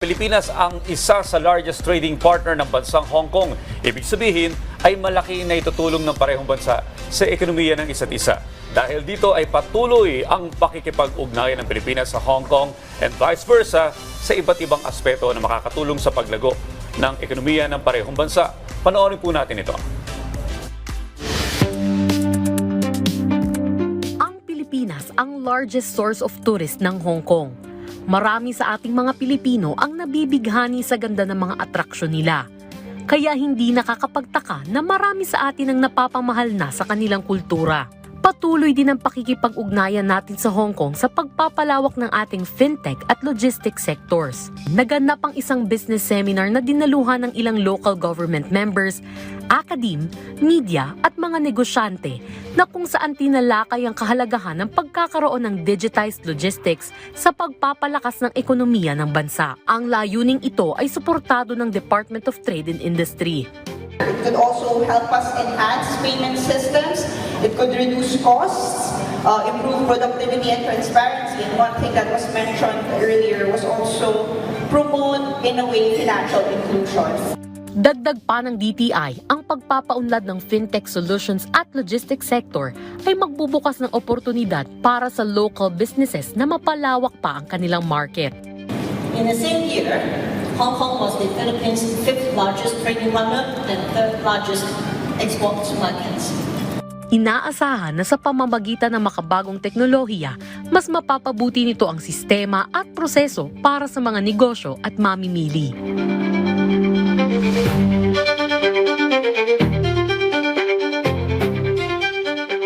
Pilipinas ang isa sa largest trading partner ng bansang Hong Kong. Ibig sabihin ay malaki na itutulong ng parehong bansa sa ekonomiya ng isa't isa. Dahil dito ay patuloy ang pakikipag-ugnayan ng Pilipinas sa Hong Kong and vice versa sa iba't ibang aspeto na makakatulong sa paglago ng ekonomiya ng parehong bansa. Panoorin po natin ito. Ang Pilipinas ang largest source of tourists ng Hong Kong. Marami sa ating mga Pilipino ang nabibighani sa ganda ng mga atraksyon nila. Kaya hindi nakakapagtaka na marami sa atin ang napapamahal na sa kanilang kultura. Patuloy din ang pakikipag-ugnayan natin sa Hong Kong sa pagpapalawak ng ating fintech at logistics sectors. Naganap ang isang business seminar na dinaluhan ng ilang local government members, academe, media at mga negosyante na kung saan tinalakay ang kahalagahan ng pagkakaroon ng digitized logistics sa pagpapalakas ng ekonomiya ng bansa. Ang layuning ito ay suportado ng Department of Trade and Industry. It could also help us enhance payment systems. It could reduce costs, improve productivity and transparency. And one thing that was mentioned earlier was also promote, in a way, financial inclusion. Dagdag pa ng DTI, ang pagpapaunlad ng fintech solutions at logistics sector ay magbubukas ng oportunidad para sa local businesses na mapalawak pa ang kanilang market. In the same year, Hong Kong was the Philippines' 5th largest trading partner and 3rd largest export markets. Inaasahan na sa pamamagitan ng makabagong teknolohiya, mas mapapabuti nito ang sistema at proseso para sa mga negosyo at mamimili.